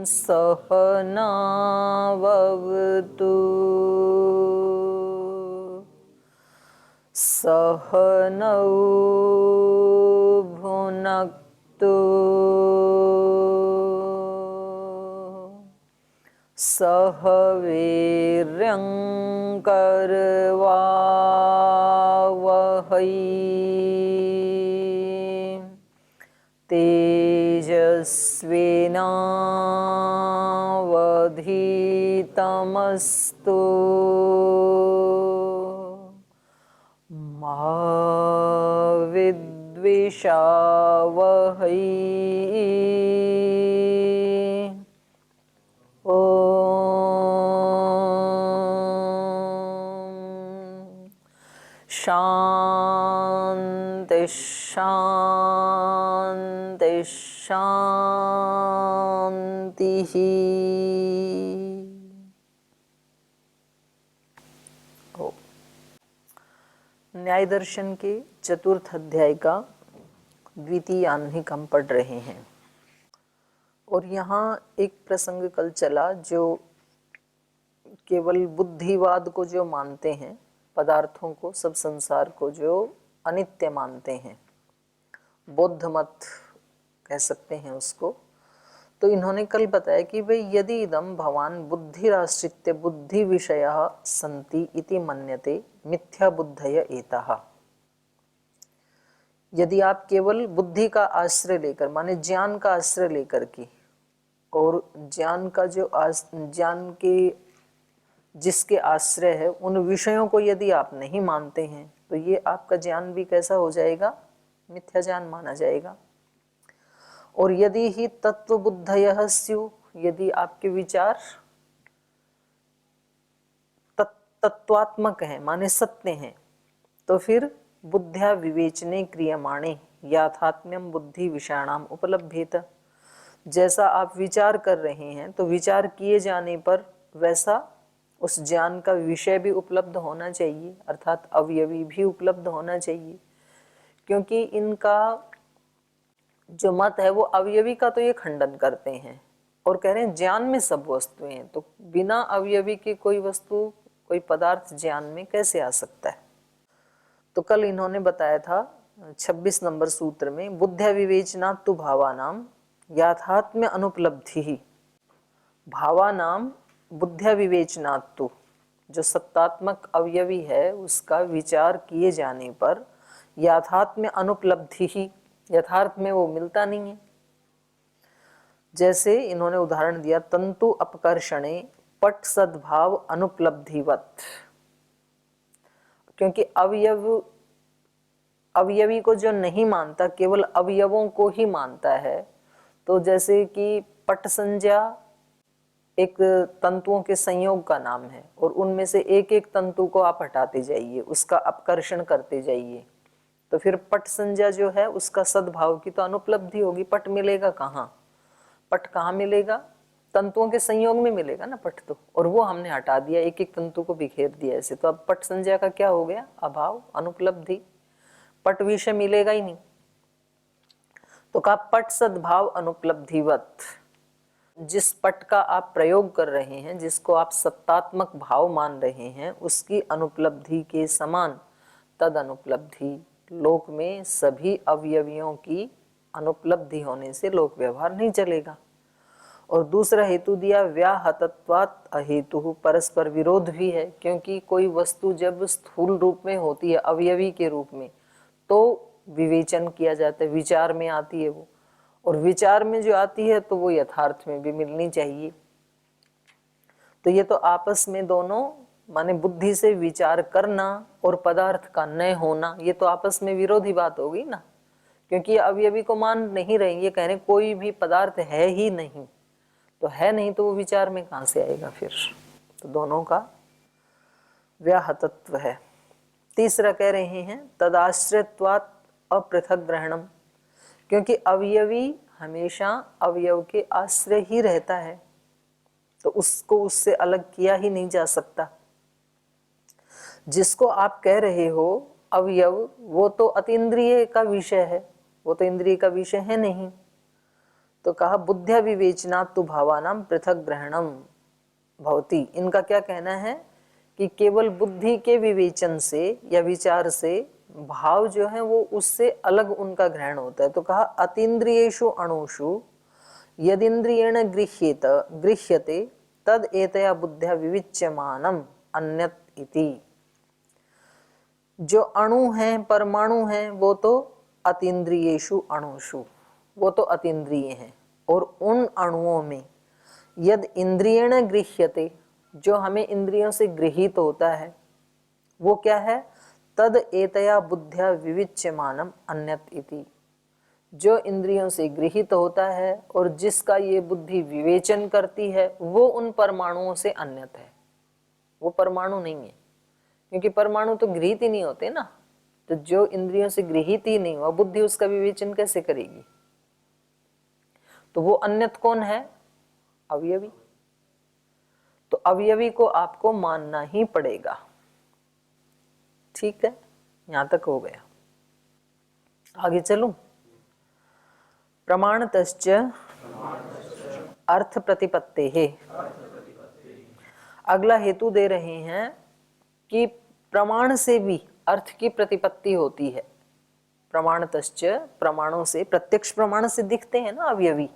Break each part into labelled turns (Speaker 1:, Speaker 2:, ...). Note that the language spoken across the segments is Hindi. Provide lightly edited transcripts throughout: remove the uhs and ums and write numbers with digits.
Speaker 1: सहनाववतु सहनौ भुनक्तु सह वीर्यं करवावहै तेजस्विनावधीतमस्तु मा विद्विषावहै। शांति शांति शांति। न्याय दर्शन के चतुर्थ अध्याय का द्वितीय आह्निक हम पढ़ रहे हैं और यहाँ एक प्रसंग कल चला जो केवल बुद्धिवाद को जो मानते हैं, पदार्थों को, सब संसार को जो अनित्य मानते हैं, बौद्ध मत कह सकते हैं उसको। तो इन्होंने कल बताया कि भाई यदि इदम भवान बुद्धिराश्रित्य बुद्धि विषयः सन्ति इति मन्यते मिथ्या बुद्धय एताः। यदि आप केवल बुद्धि का आश्रय लेकर, माने ज्ञान का आश्रय लेकर के, और ज्ञान का जो ज्ञान के जिसके आश्रय है उन विषयों को यदि आप नहीं मानते हैं तो ये आपका ज्ञान भी कैसा हो जाएगा? मिथ्या ज्ञान माना जाएगा। और यदि ही तत्व बुद्धयः स्युः, यदि आपके विचार तत्वात्मक हैं, माने सत्य हैं, तो फिर बुद्ध्या विवेचने क्रियमाणे याथात्म्यम बुद्धि विषयाणाम उपलभ्येत। जैसा आप विचार कर रहे हैं तो विचार किए जाने पर वैसा उस ज्ञान का विषय भी उपलब्ध होना चाहिए, अर्थात अवयवी भी उपलब्ध होना चाहिए। क्योंकि इनका जो मत है वो अवयवी का तो ये खंडन करते हैं और कह रहे हैं ज्ञान में सब वस्तुएं हैं, तो बिना अवयवी की कोई वस्तु, कोई पदार्थ ज्ञान में कैसे आ सकता है। तो कल इन्होंने बताया था 26 नंबर सूत्र में, बुद्ध्या विवेचनात् तु भावानाम याथात्म्य अनुपलब्धि। भावानाम बुद्ध्या विवेचनात् तु, जो सत्तात्मक अवयवी है उसका विचार किए जाने पर याथात्म्य अनुपलब्धि ही, यथार्थ में वो मिलता नहीं है। जैसे इन्होंने उदाहरण दिया, तंतु अपकर्षणे पट सद्भाव अनुपलब्धिवत। क्योंकि अवयवी को जो नहीं मानता, केवल अवयवों को ही मानता है, तो जैसे कि पट संज्ञा एक तंतुओं के संयोग का नाम है और उनमें से एक एक तंतु को आप हटाते जाइए, उसका अपकर्षण करते जाइए, तो फिर पट संज्ञा जो है उसका सद्भाव की तो अनुपलब्धि होगी। पट मिलेगा कहाँ? पट कहाँ मिलेगा? तंतुओं के संयोग में मिलेगा ना पट तो, और वो हमने हटा दिया, एक एक तंतु को बिखेर दिया ऐसे, तो अब पट संज्ञा का क्या हो गया? अभाव, अनुपलब्धि। पट विषय मिलेगा ही नहीं। तो कहा पट सद्भाव अनुपलब्धिवत। जिस पट का आप प्रयोग कर रहे हैं, जिसको आप सत्तात्मक भाव मान रहे हैं, उसकी अनुपलब्धि के समान तद अनुपलब्धि। लोक में सभी अवयवियों की अनुपलब्धि होने से लोक व्यवहार नहीं चलेगा। और दूसरा हेतु दिया, व्याहतत्वात् अहेतु, परस्पर विरोध भी है। क्योंकि कोई वस्तु जब स्थूल रूप में होती है, अवयवी के रूप में, तो विवेचन किया जाता है, विचार में आती है वो, और विचार में जो आती है तो वो यथार्थ में भी मिलनी चाहिए। तो ये तो आपस में दोनों, माने बुद्धि से विचार करना और पदार्थ का न होना, ये तो आपस में विरोधी बात होगी ना। क्योंकि ये अवयवी को मान नहीं रहे, ये कह रहे कोई भी पदार्थ है ही नहीं, तो है नहीं तो वो विचार में कहाँ से आएगा फिर। तो दोनों का व्याहतत्व है। तीसरा कह रहे हैं, तदाश्रयत्वात् अपृथक ग्रहणम। क्योंकि अवयवी हमेशा अवयव के आश्रय ही रहता है, तो उसको उससे अलग किया ही नहीं जा सकता। जिसको आप कह रहे हो अवयव, वो तो अतीन्द्रिय का विषय है, वो तो इंद्रिय का विषय है नहीं। तो कहा बुद्ध्या विवेचनात् तु भावानां पृथक ग्रहणम भवति। इनका क्या कहना है कि केवल बुद्धि के विवेचन से या विचार से भाव जो है वो उससे अलग उनका ग्रहण होता है। तो कहा अतीन्द्रियेषु अणुषु यदिन्द्रियेण गृह्यते तद एतया बुद्ध्या विविच्यमानम अन्यत इति। जो अणु हैं, परमाणु हैं, वो तो अतीन्द्रियेषु अणुषु, वो तो अतीन्द्रिय हैं। और उन अणुओं में यद इंद्रियेण गृह्यते, जो हमें इंद्रियों से गृहीत होता है, वो क्या है? तद एतया बुद्ध्या विविच्यमानम अन्यत इति। जो इंद्रियों से गृहीत होता है और जिसका ये बुद्धि विवेचन करती है, वो उन परमाणुओं से अन्यत है। वो परमाणु नहीं है, क्योंकि परमाणु तो गृहीत ही नहीं होते ना। तो जो इंद्रियों से गृहीत ही नहीं हुआ, बुद्धि उसका विवेचन कैसे करेगी? तो वो अन्यत कौन है? अवयवी। तो अवयवी को आपको मानना ही पड़ेगा। ठीक है, यहां तक हो गया। आगे चलूं। प्रमाणतश्च अर्थ प्रतिपत्ते है। अगला हेतु दे रहे हैं कि प्रमाण से भी अर्थ की प्रतिपत्ति होती है। प्रमाणतश्च, प्रमाणों से, प्रत्यक्ष प्रमाण से दिखते हैं ना अवयवी,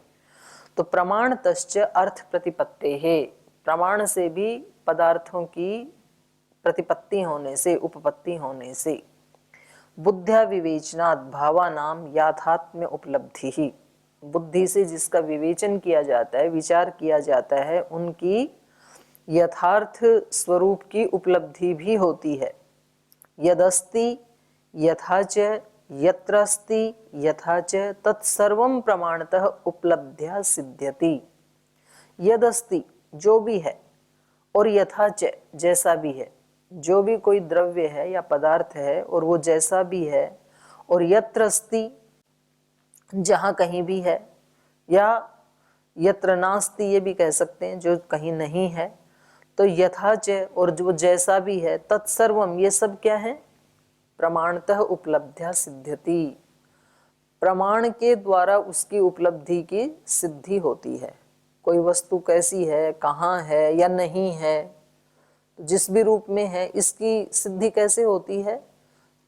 Speaker 1: तो प्रमाणतश्च अर्थ प्रतिपत्ते है। प्रमाण से भी पदार्थों की प्रतिपत्ति होने से, उपपत्ति होने से, बुद्ध्या विवेचनात् भावानाम याथात्म्य उपलब्धि ही, बुद्धि से जिसका विवेचन किया जाता है, विचार किया जाता है, उनकी यथार्थ स्वरूप की उपलब्धि भी होती है। यदस्ति यथा च यत्र अस्ति यथा च तत्सर्वं प्रमाणतः उपलब्ध्या सिद्ध्यति। यदस्ति, जो भी है, और यथा च, जैसा भी है। जो भी कोई द्रव्य है या पदार्थ है और वो जैसा भी है, और यत्र अस्ति, जहाँ कहीं भी है, या यत्र नास्ति ये भी कह सकते हैं, जो कहीं नहीं है। तो यथा च, और जो जैसा भी है, तत्सर्वम, ये सब क्या है? प्रमाणतः उपलब्ध्या सिद्ध्यति। प्रमाण के द्वारा उसकी उपलब्धि की सिद्धि होती है। कोई वस्तु कैसी है, कहाँ है या नहीं है, जिस भी रूप में है, इसकी सिद्धि कैसे होती है?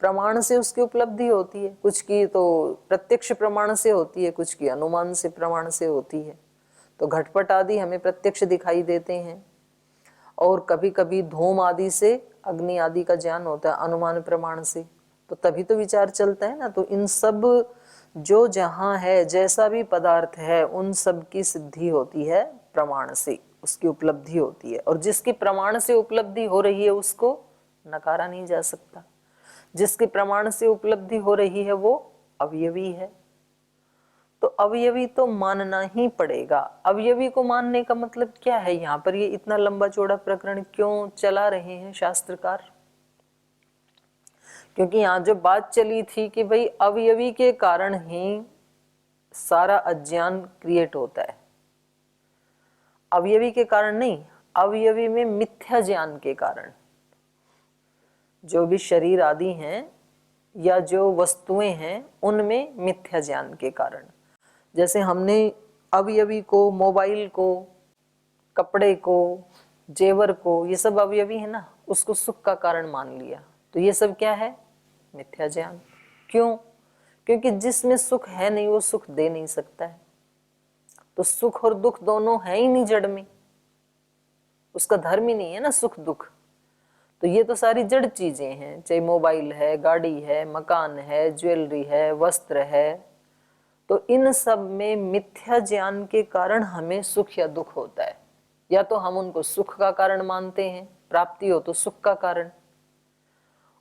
Speaker 1: प्रमाण से उसकी उपलब्धि होती है। कुछ की तो प्रत्यक्ष प्रमाण से होती है, कुछ की अनुमान से, प्रमाण से होती है। तो घटपट आदि हमें प्रत्यक्ष दिखाई देते हैं, और कभी कभी धूम आदि से, अग्नि आदि का ज्ञान होता है अनुमान प्रमाण से। तो तभी तो विचार चलता है ना। तो इन सब जो जहाँ है, जैसा भी पदार्थ है, उन सब की सिद्धि होती है प्रमाण से, उसकी उपलब्धि होती है। और जिसकी प्रमाण से उपलब्धि हो रही है उसको नकारा नहीं जा सकता। जिसकी प्रमाण से उपलब्धि हो रही है वो अवयवी है। तो अवयवी तो मानना ही पड़ेगा। अवयवी को मानने का मतलब क्या है? यहाँ पर ये इतना लंबा चौड़ा प्रकरण क्यों चला रहे हैं शास्त्रकार? क्योंकि यहाँ जो बात चली थी कि भाई अवयवी के कारण ही सारा अज्ञान क्रिएट होता है। अवयवी के कारण नहीं, अवयवी में मिथ्या ज्ञान के कारण। जो भी शरीर आदि हैं या जो वस्तुएं हैं, उनमें मिथ्या ज्ञान के कारण। जैसे हमने अवयवी को, मोबाइल को, कपड़े को, जेवर को, ये सब अवयवी है ना, उसको सुख का कारण मान लिया। तो ये सब क्या है? मिथ्या ज्ञान। क्यों? क्योंकि जिसमें सुख है नहीं वो सुख दे नहीं सकता है। तो सुख और दुख दोनों है ही नहीं जड़ में, उसका धर्म ही नहीं है ना सुख दुख। तो ये तो सारी जड़ चीजें हैं, चाहे मोबाइल है, गाड़ी है, मकान है, ज्वेलरी है, वस्त्र है। तो इन सब में मिथ्या ज्ञान के कारण हमें सुख या दुख होता है। या तो हम उनको सुख का कारण मानते हैं, प्राप्ति हो तो सुख का कारण,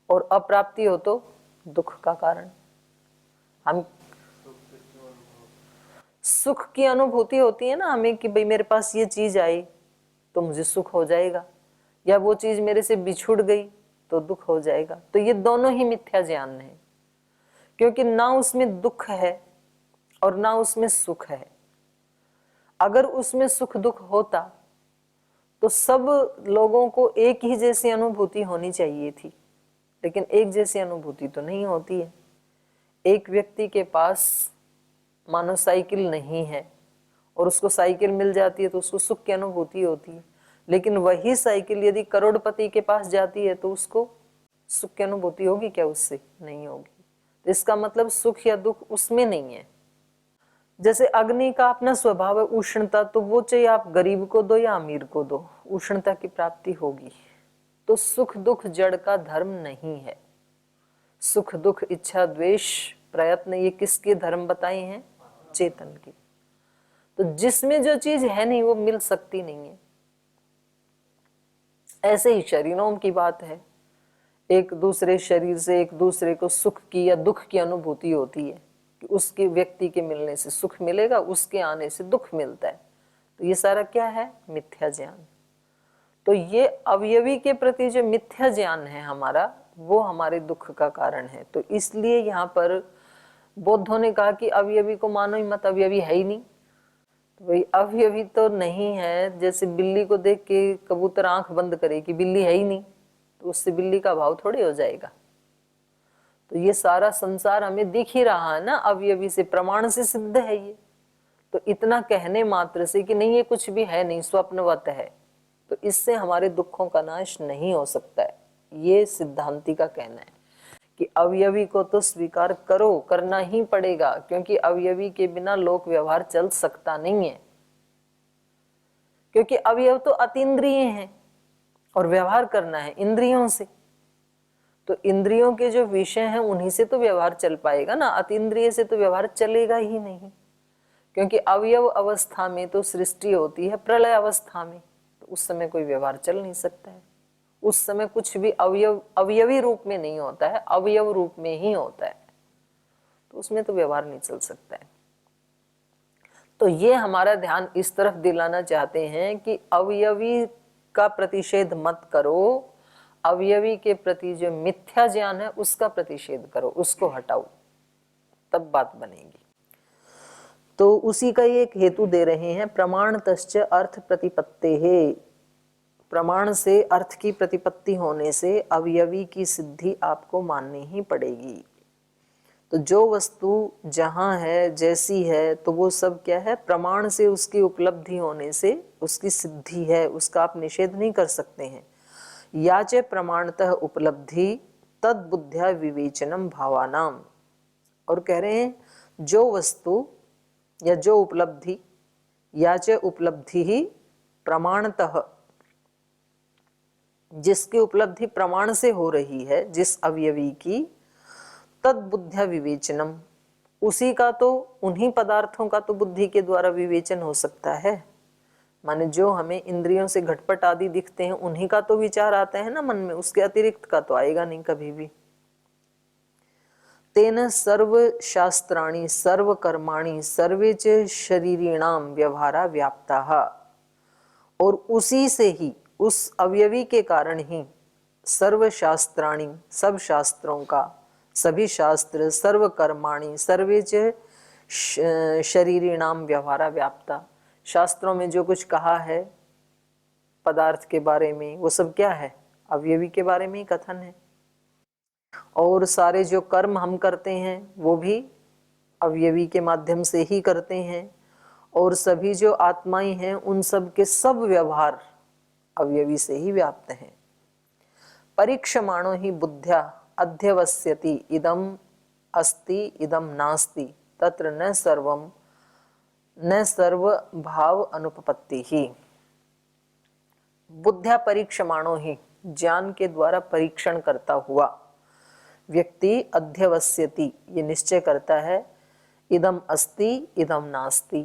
Speaker 1: और अप्राप्ति हो तो दुख का कारण। हम सुख की अनुभूति होती है ना हमें कि भाई मेरे पास ये चीज आई तो मुझे सुख हो जाएगा, या वो चीज मेरे से बिछुड़ गई तो दुख हो जाएगा। तो ये दोनों ही मिथ्या ज्ञान है, क्योंकि ना उसमें दुख है और ना उसमें सुख है। अगर उसमें सुख दुख होता तो सब लोगों को एक ही जैसी अनुभूति होनी चाहिए थी, लेकिन एक जैसी अनुभूति तो नहीं होती है। एक व्यक्ति के पास मानो साइकिल नहीं है और उसको साइकिल मिल जाती है तो उसको सुख की अनुभूति होती है, लेकिन वही साइकिल यदि करोड़पति के पास जाती है तो उसको सुख की अनुभूति होगी क्या? उससे नहीं होगी। तो इसका मतलब सुख या दुख उसमें नहीं है। जैसे अग्नि का अपना स्वभाव है उष्णता, तो वो चाहे आप गरीब को दो या अमीर को दो, उष्णता की प्राप्ति होगी। तो सुख दुख जड़ का धर्म नहीं है। सुख दुख इच्छा द्वेष प्रयत्न ये किसके धर्म बताए हैं? चेतन के। तो जिसमें जो चीज है नहीं वो मिल सकती नहीं है। ऐसे ही शरीरों की बात है, एक दूसरे शरीर से एक दूसरे को सुख की या दुख की अनुभूति होती है कि उसके व्यक्ति के मिलने से सुख मिलेगा, उसके आने से दुख मिलता है। तो ये सारा क्या है? मिथ्या ज्ञान। तो ये अवयवी के प्रति जो मिथ्या ज्ञान है हमारा, वो हमारे दुख का कारण है। तो इसलिए यहाँ पर बौद्धों ने कहा कि अवयवी को मानो ही मत, अवयवी है ही नहीं। तो भाई अवयवी तो नहीं है। जैसे बिल्ली को देख के कबूतर आंख बंद करे कि बिल्ली है ही नहीं, तो उससे बिल्ली का भाव थोड़े हो जाएगा। तो ये सारा संसार हमें दिख ही रहा है ना, अवयवी से, प्रमाण से सिद्ध है ये। तो इतना कहने मात्र से कि नहीं ये कुछ भी है नहीं, स्वप्नवत है, तो इससे हमारे दुखों का नाश नहीं हो सकता है। ये सिद्धांति का कहना है कि अवयवी को तो स्वीकार करो, करना ही पड़ेगा, क्योंकि अवयवी के बिना लोक व्यवहार चल सकता नहीं है। क्योंकि अवयव तो अतीन्द्रिय हैं और व्यवहार करना है इंद्रियों से। तो इंद्रियों के जो विषय हैं उन्हीं से तो व्यवहार चल पाएगा ना, अतीन्द्रिय से तो व्यवहार चलेगा ही नहीं। क्योंकि अवयव अवस्था में तो सृष्टि होती है, प्रलय अवस्था में तो उस समय कोई व्यवहार चल नहीं सकता है। उस समय कुछ भी अवयवी रूप में नहीं होता है, अवयव रूप में ही होता है, तो उसमें तो व्यवहार नहीं चल सकता है। तो ये हमारा ध्यान इस तरफ दिलाना चाहते हैं कि अवयवी का प्रतिषेध मत करो, अवयवी के प्रति जो मिथ्या ज्ञान है उसका प्रतिषेध करो, उसको हटाओ, तब बात बनेगी। तो उसी का ये एक हेतु दे रहे हैं, प्रमाणतश्च अर्थ प्रतिपत्तेः। प्रमाण से अर्थ की प्रतिपत्ति होने से अवयवी की सिद्धि आपको माननी ही पड़ेगी। तो जो वस्तु जहां है, जैसी है, तो वो सब क्या है? प्रमाण से उसकी उपलब्धि होने से उसकी सिद्धि है, उसका आप निषेध नहीं कर सकते हैं। याचे प्रमाणतः उपलब्धि तद बुद्ध्या विवेचनम भावानाम। और कह रहे हैं जो वस्तु या जो उपलब्धि, याचे उपलब्धि ही प्रमाणतः, जिसकी उपलब्धि प्रमाण से हो रही है, जिस अवयवी की, तद बुद्ध्या विवेचनम, उसी का तो, उन्हीं पदार्थों का तो बुद्धि के द्वारा विवेचन हो सकता है। माने जो हमें इंद्रियों से घटपट आदि दिखते हैं उन्हीं का तो विचार आता है ना मन में, उसके अतिरिक्त का तो आएगा नहीं कभी भी। तेन सर्व शास्त्राणि सर्व कर्माणि सर्वे च शरीरिणाम व्यवहारा व्याप्ताः। और उसी से ही, उस अवयवी के कारण ही, सर्व शास्त्राणि, सब शास्त्रों का, सभी शास्त्र, सर्व कर्माणि सर्वे च शरीरिणाम व्यवहारा व्याप्ता, शास्त्रों में जो कुछ कहा है पदार्थ के बारे में वो सब क्या है? अवयवी के बारे में ही कथन है। और सारे जो कर्म हम करते हैं वो भी अवयवी के माध्यम से ही करते हैं। और सभी जो आत्माएं हैं उन सब के सब व्यवहार अवयवी से ही व्याप्त हैं। परीक्षमाणो ही बुद्ध्या अध्यवस्यति इदम अस्ति इदम नास्ति तत्र न सर्व भाव अनुपपत्ति ही। बुद्ध्या परीक्षमाणो ही, ज्ञान के द्वारा परीक्षण करता हुआ व्यक्ति अध्यवस्यति, ये निश्चय करता है, इदम अस्ति इदम नास्ति,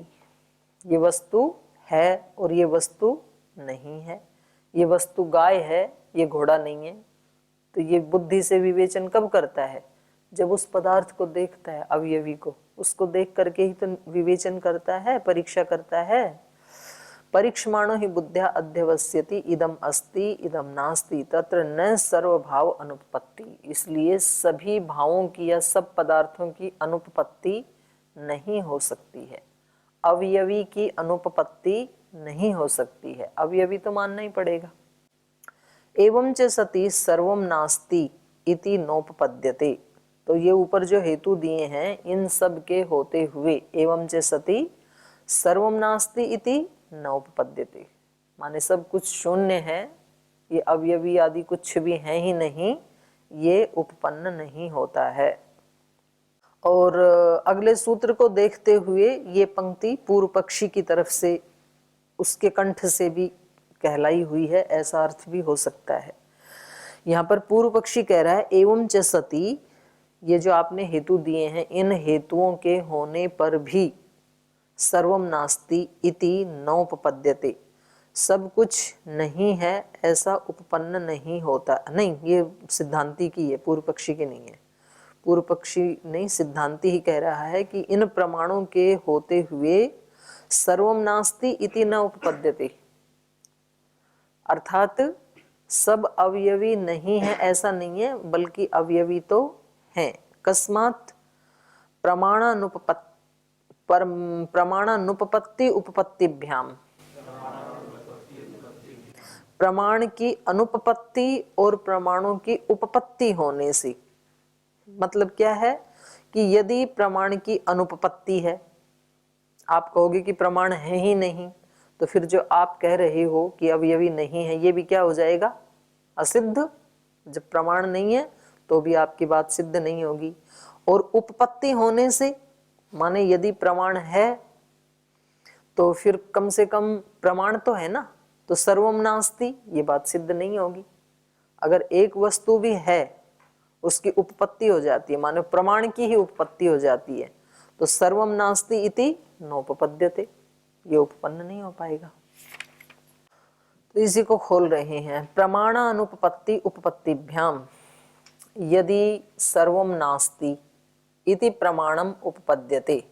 Speaker 1: ये वस्तु है और ये वस्तु नहीं है, ये वस्तु गाय है ये घोड़ा नहीं है। तो ये बुद्धि से विवेचन कब करता है? जब उस पदार्थ को देखता है, अवयवी को, उसको देख करके ही तो विवेचन करता है, परीक्षा करता है। परीक्षमाणो ही बुद्ध्या अध्यवस्यति इदम अस्ति इदम नास्ति तत्र न सर्व भाव अनुपपत्ति। इसलिए सभी भावों की या सब पदार्थों की अनुपपत्ति नहीं हो सकती है, अवयवी की अनुपपत्ति नहीं हो सकती है। अवयवी तो मानना ही पड़ेगा। एवं च सति सर्वम नास्ति इति नोपपद्यते। तो ये ऊपर जो हेतु दिए हैं इन सब के होते हुए, एवं च सति सर्वम नास्ति इति न उपपद्यते, माने सब कुछ शून्य है, ये अवयवी आदि कुछ भी है ही नहीं, ये उपपन्न नहीं होता है। और अगले सूत्र को देखते हुए ये पंक्ति पूर्व पक्षी की तरफ से, उसके कंठ से भी कहलाई हुई है, ऐसा अर्थ भी हो सकता है। यहाँ पर पूर्व पक्षी कह रहा है एवं च सती, ये जो आपने हेतु दिए हैं, इन हेतुओं के होने पर भी सर्वम नास्ति इति नोपपद्यते, सब कुछ नहीं है ऐसा उपपन्न नहीं होता। नहीं, ये सिद्धांति की है, पूर्व पक्षी की नहीं है। पूर्व पक्षी नहीं, सिद्धांति ही कह रहा है कि इन प्रमाणों के होते हुए सर्वम नास्ति इति न उपपद्यते, अर्थात सब अवयवी नहीं है ऐसा नहीं है, बल्कि अवयवी तो हैं। कस्मात् प्रमाणानुपपत्ति उपपत्तिभ्याम, प्रमाण की अनुपपत्ति और प्रमाणों की उपपत्ति होने से, मतलब क्या है कि यदि प्रमाण की अनुपपत्ति है, आप कहोगे कि प्रमाण है ही नहीं, तो फिर जो आप कह रहे हो कि अवयवी नहीं है, ये भी क्या हो जाएगा, असिद्ध। जब प्रमाण नहीं है तो भी आपकी बात सिद्ध नहीं होगी। और उपपत्ति होने से, माने यदि प्रमाण है तो फिर कम से कम प्रमाण तो है ना, तो सर्वम नास्ति ये बात सिद्ध नहीं होगी। अगर एक वस्तु भी है, उसकी उपपत्ति हो जाती है, मानो प्रमाण की ही उपपत्ति हो जाती है, तो सर्वम नास्ति इति नोपपद्यते, ये उपपन्न नहीं हो पाएगा। तो इसी को खोल रहे हैं, प्रमाण अनुपपत्ति उपपत्तिभ्याम यदि सर्वम नास्ति इति प्रमाणम उपपद्यते,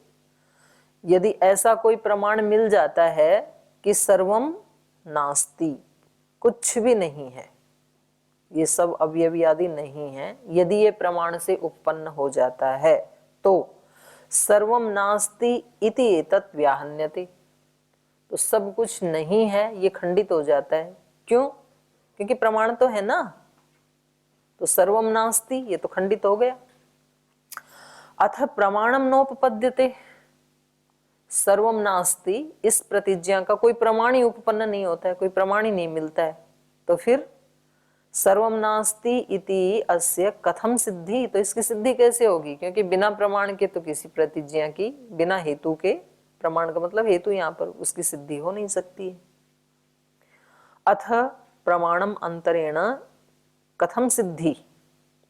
Speaker 1: यदि ऐसा कोई प्रमाण मिल जाता है कि सर्वम नास्ति, कुछ भी नहीं है, ये सब अवयवी आदि नहीं है, यदि ये प्रमाण से उत्पन्न हो जाता है तो सर्वम नास्ति इति एतत् व्याहन्यते, तो सब कुछ नहीं है ये खंडित हो जाता है। क्यों? क्योंकि प्रमाण तो है ना, तो सर्वम नास्ति ये तो खंडित हो गया। अथ प्रमाणम नोपपद्यते, सर्वम नास्ति इस प्रतिज्ञा का कोई प्रमाण ही उपपन्न नहीं होता है, कोई प्रमाण ही नहीं मिलता है, तो फिर सर्वम नास्ति इति अस्य कथम सिद्धि, तो इसकी सिद्धि कैसे होगी? क्योंकि बिना प्रमाण के तो किसी प्रतिज्ञा की, बिना हेतु के, प्रमाण का मतलब हेतु, यहाँ पर उसकी सिद्धि हो नहीं सकती है। अथ प्रमाणम अंतरेण कथम सिद्धि,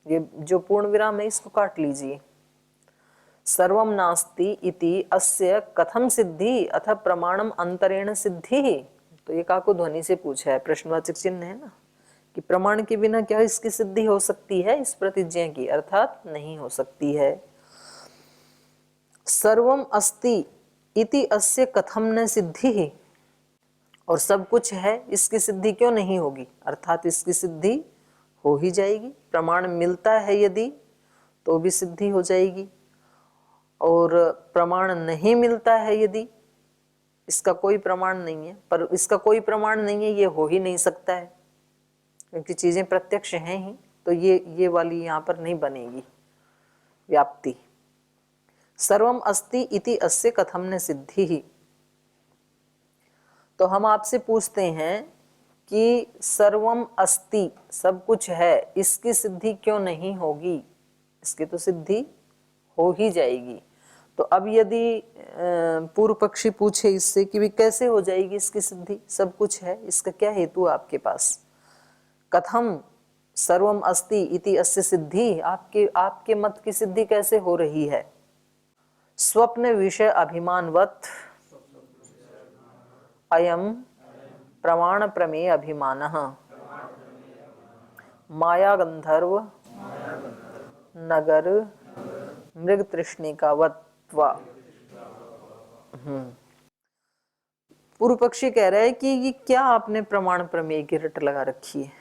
Speaker 1: ये जो पूर्ण विराम है इसको काट लीजिए। सर्वम नास्ति इति अस्य कथम सिद्धि अथ प्रमाणम अंतरेण सिद्धि, तो ये काको ध्वनि से पूछा है, प्रश्नवाचक चिन्ह है ना, कि प्रमाण के बिना क्या इसकी सिद्धि हो सकती है इस प्रतिज्ञा की, अर्थात नहीं हो सकती है। सर्वम अस्ति इति अस्य कथम न सिद्धि, और सब कुछ है इसकी सिद्धि क्यों नहीं होगी, अर्थात इसकी सिद्धि हो ही जाएगी। प्रमाण मिलता है यदि तो भी सिद्धि हो जाएगी, और प्रमाण नहीं मिलता है यदि, इसका कोई प्रमाण नहीं है, पर इसका कोई प्रमाण नहीं है ये हो ही नहीं सकता है, क्योंकि चीजें प्रत्यक्ष हैं ही, तो ये वाली यहाँ पर नहीं बनेगी व्याप्ति। सर्वम अस्ति इति अस्य कथम न सिद्धि ही, तो हम आपसे पूछते हैं कि सर्वम अस्ति सब कुछ है, इसकी सिद्धि क्यों नहीं होगी? इसकी तो सिद्धि हो ही जाएगी। तो अब यदि पूर्व पक्षी पूछे इससे कि भी कैसे हो जाएगी इसकी सिद्धि, सब कुछ है, इसका क्या हेतु है आपके पास? कथम सर्वम अस्ति इति अस्य सिद्धि, आपके मत की सिद्धि कैसे हो रही है? स्वप्न विषय अभिमानवत अयम प्रमाण प्रमेय अभिमानः माया गंधर्व नगर मृग तृष्णिकावत्वा। पूर्व पक्षी कह रहा है कि ये क्या आपने प्रमाण प्रमेय की रट लगा रखी है?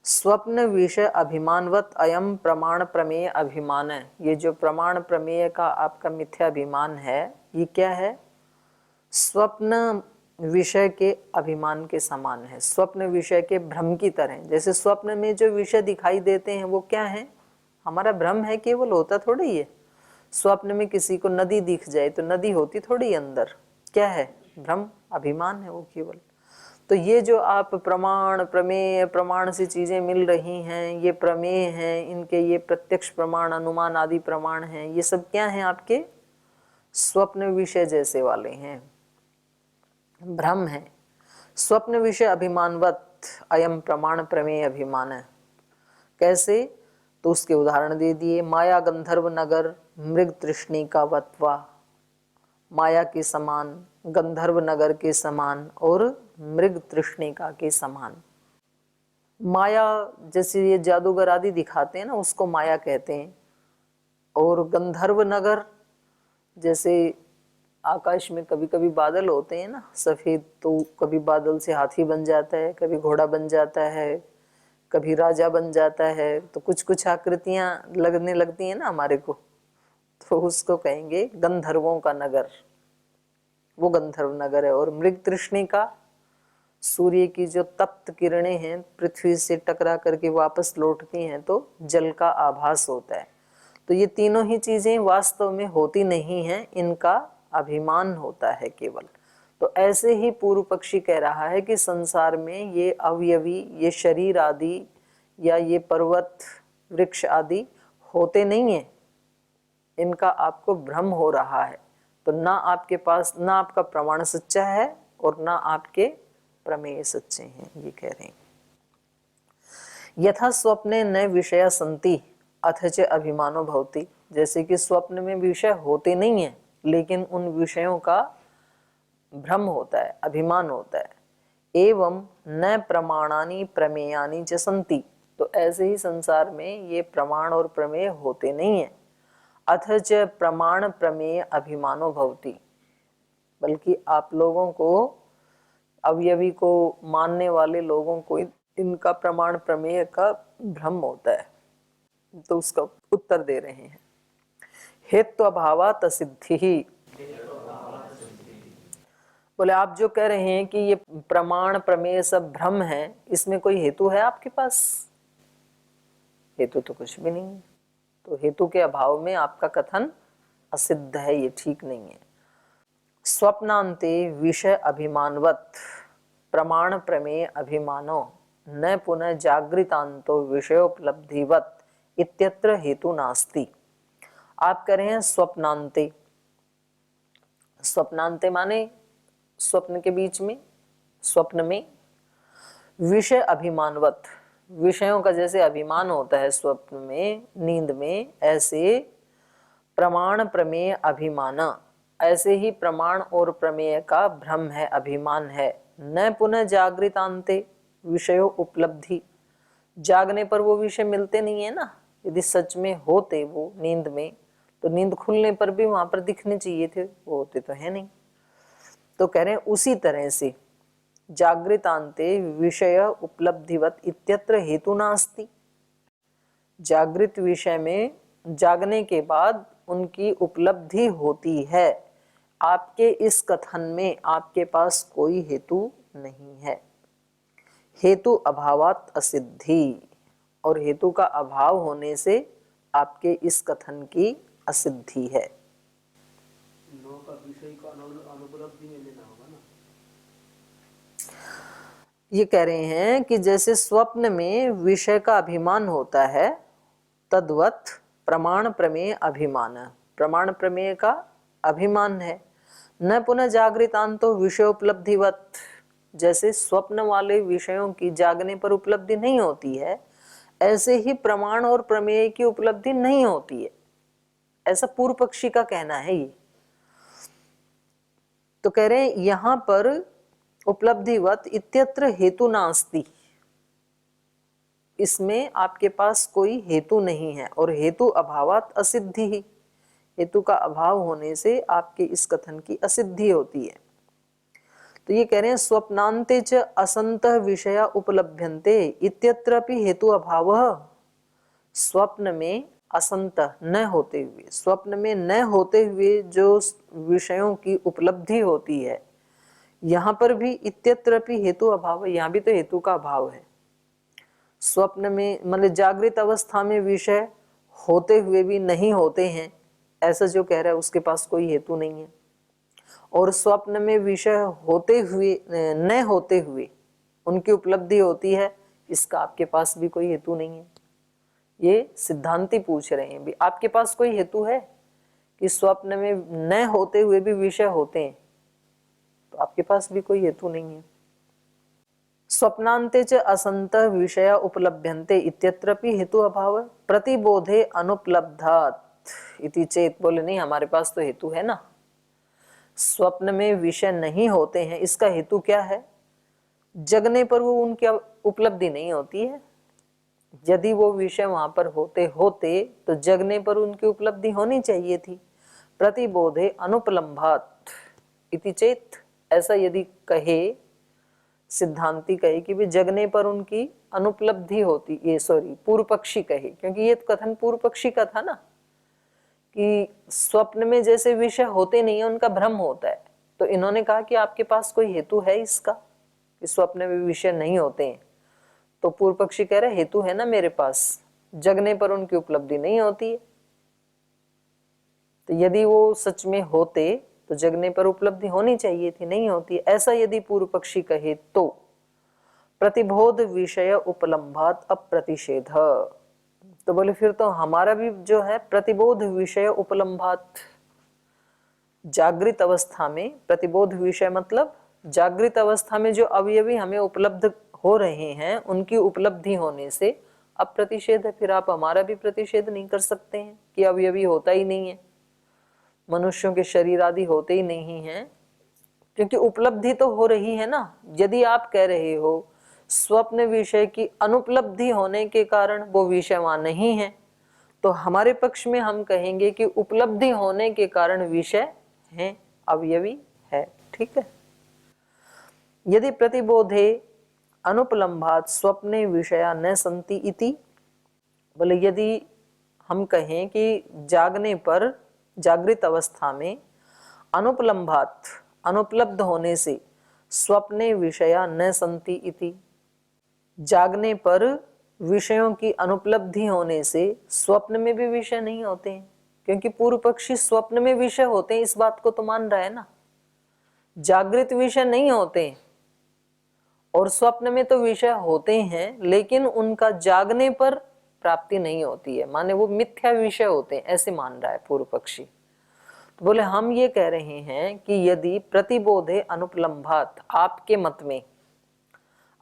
Speaker 1: स्वप्न विषय अभिमानवत अयम प्रमाण प्रमेय अभिमान है, ये जो प्रमाण प्रमेय का आपका मिथ्या अभिमान है, ये क्या है? स्वप्न विषय के अभिमान के समान है, स्वप्न विषय के भ्रम की तरह। जैसे स्वप्न में जो विषय दिखाई देते हैं वो क्या है? हमारा भ्रम है, केवल होता थोड़ा ही है। स्वप्न में किसी को नदी दिख जाए तो नदी होती थोड़ी अंदर, क्या है? भ्रम, अभिमान है वो केवल। तो ये जो आप प्रमाण प्रमेय प्रमाण से चीजें मिल रही हैं, ये प्रमेय हैं, इनके ये प्रत्यक्ष प्रमाण अनुमान आदि प्रमाण हैं, ये सब क्या हैं? आपके स्वप्न विषय जैसे वाले हैं, भ्रम है। स्वप्न विषय अभिमानवत अयम प्रमाण प्रमेय अभिमान है। कैसे? तो उसके उदाहरण दे दिए, माया गंधर्व नगर मृग तृष्णिका वत्वा, माया के समान, गंधर्व नगर के समान और मृग तृष्णिका के समान। माया जैसे ये जादूगर आदि दिखाते हैं ना, उसको माया कहते हैं। और गंधर्व नगर, जैसे आकाश में कभी कभी बादल होते हैं ना सफेद, तो कभी बादल से हाथी बन जाता है, कभी घोड़ा बन जाता है, कभी राजा बन जाता है, तो कुछ कुछ आकृतियां लगने लगती हैं ना हमारे को, तो उसको कहेंगे गंधर्वों का नगर, वो गंधर्व नगर है। और मृग तृष्णिका, सूर्य की जो तप्त किरणें हैं पृथ्वी से टकरा करके वापस लौटती हैं तो जल का आभास होता है। तो ये तीनों ही चीजें वास्तव में होती नहीं हैं, इनका अभिमान होता है केवल। तो ऐसे ही पूर्व पक्षी कह रहा है कि संसार में ये अवयवी, ये शरीर आदि या ये पर्वत वृक्ष आदि होते नहीं हैं, इनका आपको भ्रम हो रहा है। तो ना आपके पास, ना आपका प्रमाण सच्चा है और ना आपके प्रमेय सच्चे हैं, ये कह रहे हैं। यथा स्वप्ने न विषया संति अथच अभिमानो भवति, जैसे कि स्वप्न में विषय होते नहीं हैं लेकिन उन विषयों का भ्रम होता है, अभिमान होता है। एवं न प्रमाणानि प्रमेयानि च सन्ति, तो ऐसे ही संसार में ये प्रमाण और प्रमेय होते नहीं हैं। अथच प्रमाण प्रमेय अभिमानो भवति, बल्कि आप लोगों को, अवयवी को मानने वाले लोगों को इनका प्रमाण प्रमेय का भ्रम होता है। तो उसका उत्तर दे रहे हैं, हेतु अभावात् असिद्धि ही। बोले आप जो कह रहे हैं कि ये प्रमाण प्रमेय सब भ्रम है, इसमें कोई हेतु है आपके पास? हेतु तो कुछ भी नहीं है। तो हेतु के अभाव में आपका कथन असिद्ध है, ये ठीक नहीं है। स्वप्नांते विषय अभिमानवत प्रमाण प्रमेय अभिमानो न पुनः जागृतांतो विषयोपलब्धिवत इत्यत्र हेतु नास्ति। आप कह रहे हैं स्वप्नांते, स्वप्नांते माने स्वप्न के बीच में, स्वप्न में विषय अभिमानवत, विषयों का जैसे अभिमान होता है स्वप्न में, नींद में, ऐसे प्रमाण प्रमेय अभिमान, ऐसे ही प्रमाण और प्रमेय का भ्रम है, अभिमान है। न पुनः जागृतांते विषयों उपलब्धि, जागने पर वो विषय मिलते नहीं है ना। यदि सच में होते वो नींद में, तो नींद खुलने पर भी वहां पर दिखने चाहिए थे, वो होते तो है नहीं। तो कह रहे हैं उसी तरह से जागृतांते विषय उपलब्धिवत इत्यत्र हेतु नास्ति, जागृत विषय में जागने के बाद उनकी उपलब्धि होती है, आपके इस कथन में आपके पास कोई हेतु नहीं है। हेतु अभावात् असिद्धि, और हेतु का अभाव होने से आपके इस कथन की असिद्धि है। ये कह रहे हैं कि जैसे स्वप्न में विषय का अभिमान होता है, तद्वत प्रमाण प्रमेय अभिमान, प्रमाण प्रमेय का अभिमान है। न पुनः जागृतांतो विषयोपलब्धिवत, जैसे स्वप्न वाले विषयों की जागने पर उपलब्धि नहीं होती है, ऐसे ही प्रमाण और प्रमेय की उपलब्धि नहीं होती है, ऐसा पूर्व पक्षी का कहना है ये। तो कह रहे हैं यहां पर उपलब्धिवत इत्यत्र हेतु नास्ति, इसमें आपके पास कोई हेतु नहीं है। और हेतु अभावात् असिद्धि ही, हेतु का अभाव होने से आपके इस कथन की असिद्धि होती है। तो ये कह रहे हैं स्वप्नांते च असंतः विषया उपलभ्यन्ते इत्यत्रापि हेतु अभावः, स्वप्न में असंतः न होते हुए, स्वप्न में न होते हुए जो विषयों की उपलब्धि होती है, यहाँ पर भी इत्यत्रापि हेतु अभाव है, यहाँ भी तो हेतु का अभाव है। स्वप्न में मतलब जागृत अवस्था में विषय होते हुए भी नहीं होते हैं, ऐसा जो कह रहा है उसके पास कोई हेतु नहीं है। और स्वप्न में विषय होते हुए न होते हुए उनकी उपलब्धि होती है, इसका आपके पास भी कोई हेतु नहीं है। ये सिद्धांती पूछ रहे हैं भी आपके पास कोई हेतु है कि स्वप्न में न होते हुए भी विषय होते हैं, तो आपके पास भी कोई हेतु नहीं है। स्वप्नांते च असंत विषय उपलभ्यन्ते इत्यत्रपि हेतु अभाव प्रतिबोधे अनुपलब्धात् इति चेत। बोले नहीं, हमारे पास तो हेतु है ना, स्वप्न में विषय नहीं होते हैं, इसका हेतु क्या है? जगने पर वो उनकी उपलब्धि नहीं होती है। यदि वो विषय वहां पर होते होते तो जगने पर उनकी उपलब्धि होनी चाहिए थी। प्रतिबोधे अनुपलम्भात इति चेत, ऐसा यदि कहे, सिद्धांती कहे कि भी जगने पर उनकी अनुपलब्धि होती, ये सॉरी पूर्व पक्षी कहे, क्योंकि ये कथन पूर्व पक्षी का था ना कि स्वप्न में जैसे विषय होते नहीं है, उनका भ्रम होता है। तो इन्होंने कहा कि आपके पास कोई हेतु है इसका कि स्वप्न में विषय नहीं होते हैं? तो पूर्व पक्षी कह रहे हेतु है ना मेरे पास, जगने पर उनकी उपलब्धि नहीं होती है। तो यदि वो सच में होते तो जगने पर उपलब्धि होनी चाहिए थी, नहीं होती। ऐसा यदि पूर्व पक्षी कहे तो प्रतिबोध विषय उपलम्भात अप्रतिषेध। तो बोले फिर तो हमारा भी जो है प्रतिबोध विषय उपलम्भात, जागृत अवस्था में प्रतिबोध विषय मतलब जागृत अवस्था में जो अवयवी हमें उपलब्ध हो रहे हैं उनकी उपलब्धि होने से अप्रतिषेध है। फिर आप हमारा भी प्रतिषेध नहीं कर सकते हैं कि अवयवी होता ही नहीं है, मनुष्यों के शरीर आदि होते ही नहीं हैं, क्योंकि उपलब्धि तो हो रही है ना। यदि आप कह रहे हो स्वप्न विषय की अनुपलब्धि होने के कारण वो विषय वहां नहीं है, तो हमारे पक्ष में हम कहेंगे कि उपलब्धि होने के कारण विषय है, अवयवी है। ठीक है। यदि प्रतिबोधे अनुपलम्भात स्वप्ने विषया न संति इति, बोले यदि हम कहें कि जागने पर, जागृत अवस्था में अनुपलम्भात अनुपलब्ध होने से स्वप्ने विषया न संति इति, जागने पर विषयों की अनुपलब्धि होने से स्वप्न में भी विषय नहीं होते हैं, क्योंकि पूर्व पक्षी स्वप्न में विषय होते हैं इस बात को तो मान रहा है ना। जागृत विषय नहीं होते हैं और स्वप्न में तो विषय होते हैं, लेकिन उनका जागने पर प्राप्ति नहीं होती है, माने वो मिथ्या विषय होते हैं, ऐसे मान रहा है पूर्व पक्षी। तो बोले हम ये कह रहे हैं कि यदि प्रतिबोधे अनुपलम्भात,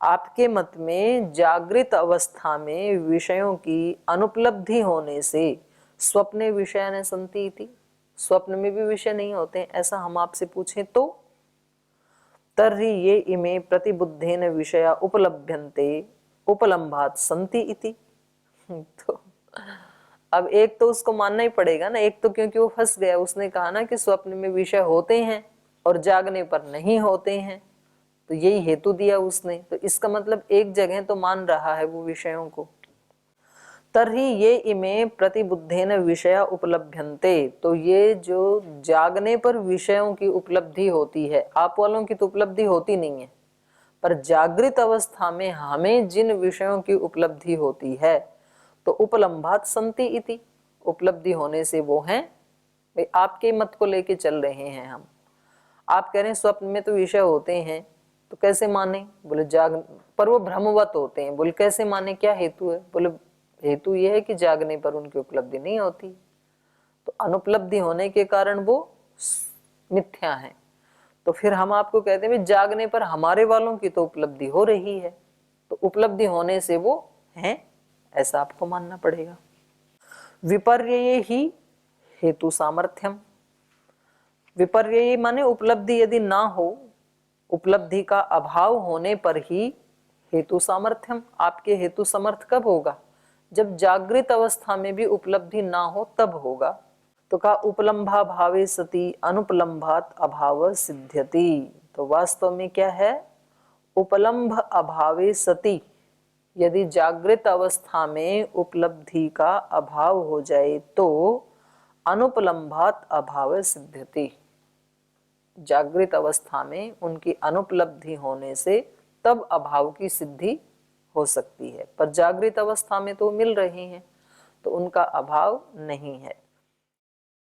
Speaker 1: आपके मत में जागृत अवस्था में विषयों की अनुपलब्धि होने से स्वप्ने विषय न संति थी, स्वप्न में भी विषय नहीं होते, ऐसा हम आपसे पूछें तो तर्हि ये इमे प्रतिबुद्धेन विषया उपलभ्यन्ते उपलम्भात संति इति। तो अब एक तो उसको मानना ही पड़ेगा ना, एक तो क्योंकि वो फंस गया, उसने कहा ना कि स्वप्न में विषय होते हैं और जागने पर नहीं होते हैं, तो यही हेतु दिया उसने, तो इसका मतलब एक जगह तो मान रहा है वो विषयों को। तर्हि ये इमे प्रतिबुद्धेन विषया उपलभ्यन्ते, तो ये जो जागने पर विषयों की उपलब्धि होती है, आप वालों की तो उपलब्धि होती नहीं है, पर जागृत अवस्था में हमें जिन विषयों की उपलब्धि होती है तो उपलम्भात संति इति, उपलब्धि होने से वो हैं। भाई आपके मत को लेके चल रहे हैं हम, आप कह रहे हैं स्वप्न में तो विषय होते हैं, तो कैसे माने? बोले जाग पर वो भ्रमवत होते हैं। बोले कैसे माने, क्या हेतु है? बोले हेतु ये है कि जागने पर उनकी उपलब्धि नहीं होती, तो अनुपलब्धि होने के कारण वो मिथ्या है। तो फिर हम आपको कहते हैं जागने पर हमारे वालों की तो उपलब्धि हो रही है, तो उपलब्धि होने से वो हैं, ऐसा आपको मानना पड़ेगा। विपर्यये ही हेतु सामर्थ्यम, विपर्ययी माने उपलब्धि यदि ना हो, उपलब्धि का अभाव होने पर ही हेतु सामर्थ्यम, आपके हेतु समर्थ कब होगा? जब जागृत अवस्था में भी उपलब्धि ना हो तब होगा। तो कहा उपलम्भा भावे सति अनुपलम्भात अभाव सिद्ध्यति। तो वास्तव में क्या है? उपलम्भ अभावे सति, यदि जागृत अवस्था में उपलब्धि का अभाव हो जाए तो अनुपलम्भात अभाव सिद्ध्यति, जागृत अवस्था में उनकी अनुपलब्धि होने से तब अभाव की सिद्धि हो सकती है, पर जागृत अवस्था में तो मिल रहे हैं तो उनका अभाव नहीं है।